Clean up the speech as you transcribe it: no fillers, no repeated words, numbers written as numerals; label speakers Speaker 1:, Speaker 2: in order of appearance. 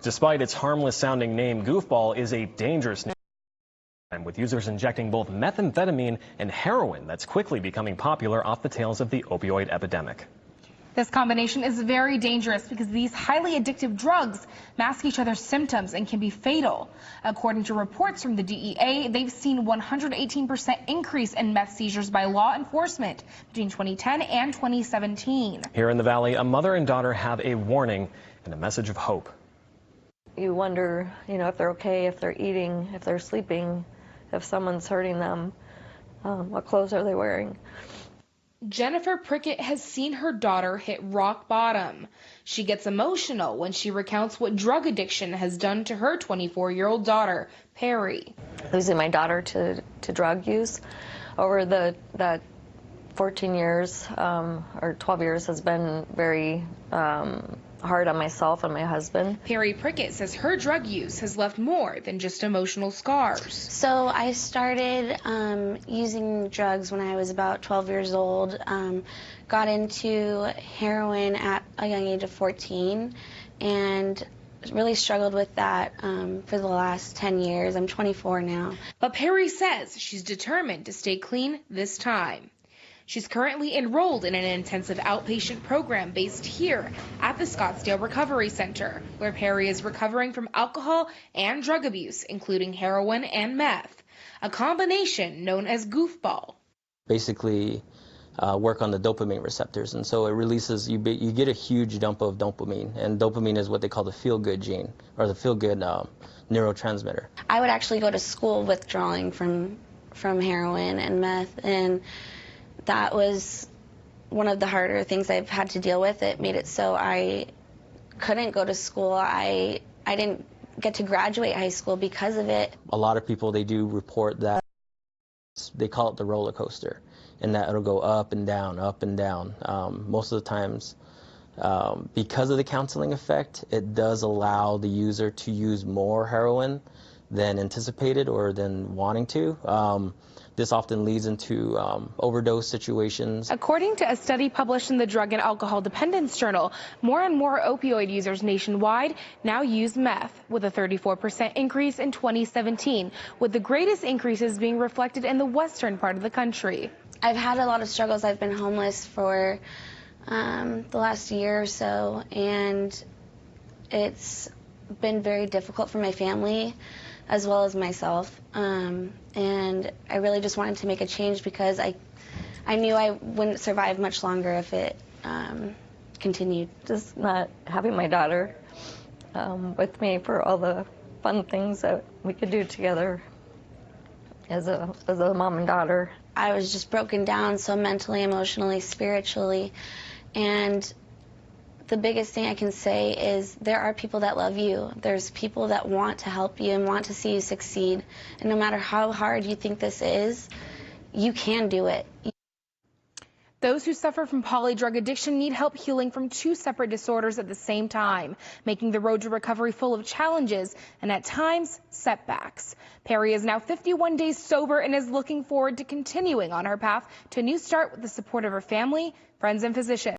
Speaker 1: Despite its harmless-sounding name, Goofball is a dangerous name, with users injecting both methamphetamine and heroin that's quickly becoming popular off the tails of the opioid epidemic.
Speaker 2: This combination is very dangerous because these highly addictive drugs mask each other's symptoms and can be fatal. According to reports from the DEA, they've seen 118% increase in meth seizures by law enforcement between 2010 and 2017.
Speaker 1: Here in the Valley, a mother and daughter have a warning and a message of hope.
Speaker 3: You wonder, if they're okay, if they're eating, if they're sleeping, if someone's hurting them, what clothes are they wearing?
Speaker 2: Jennifer Prickett has seen her daughter hit rock bottom. She gets emotional when she recounts what drug addiction has done to her 24-year-old daughter, Perry.
Speaker 3: Losing my daughter to drug use over that 14 years or 12 years has been very hard on myself and my husband.
Speaker 2: Perry Prickett says her drug use has left more than just emotional scars.
Speaker 4: So I started using drugs when I was about 12 years old, got into heroin at a young age of 14, and really struggled with that for the last 10 years. I'm 24 now.
Speaker 2: But Perry says she's determined to stay clean this time. She's currently enrolled in an intensive outpatient program based here at the Scottsdale Recovery Center, where Perry is recovering from alcohol and drug abuse, including heroin and meth, a combination known as Goofball.
Speaker 5: Basically work on the dopamine receptors, and so it releases, you get a huge dump of dopamine, and dopamine is what they call the feel-good gene, or the feel-good neurotransmitter.
Speaker 4: I would actually go to school withdrawing from heroin and meth, and that was one of the harder things I've had to deal with. It made it so I couldn't go to school. I didn't get to graduate high school because of it.
Speaker 5: A lot of people, they do report that they call it the roller coaster, and that it'll go up and down, up and down. Most of the times, because of the counseling effect, it does allow the user to use more heroin than anticipated or than wanting to. This often leads into overdose situations.
Speaker 2: According to a study published in the Drug and Alcohol Dependence Journal, more and more opioid users nationwide now use meth, with a 34% increase in 2017, with the greatest increases being reflected in the western part of the country.
Speaker 4: I've had a lot of struggles. I've been homeless for the last year or so, and it's been very difficult for my family as well as myself, and I really just wanted to make a change because I knew I wouldn't survive much longer if it continued.
Speaker 3: Just not having my daughter with me for all the fun things that we could do together as a mom and daughter.
Speaker 4: I was just broken down, so mentally, emotionally, spiritually, and the biggest thing I can say is there are people that love you. There's people that want to help you and want to see you succeed. And no matter how hard you think this is, you can do it.
Speaker 2: Those who suffer from polydrug addiction need help healing from two separate disorders at the same time, making the road to recovery full of challenges and at times setbacks. Perry is now 51 days sober and is looking forward to continuing on her path to a new start with the support of her family, friends, and physicians.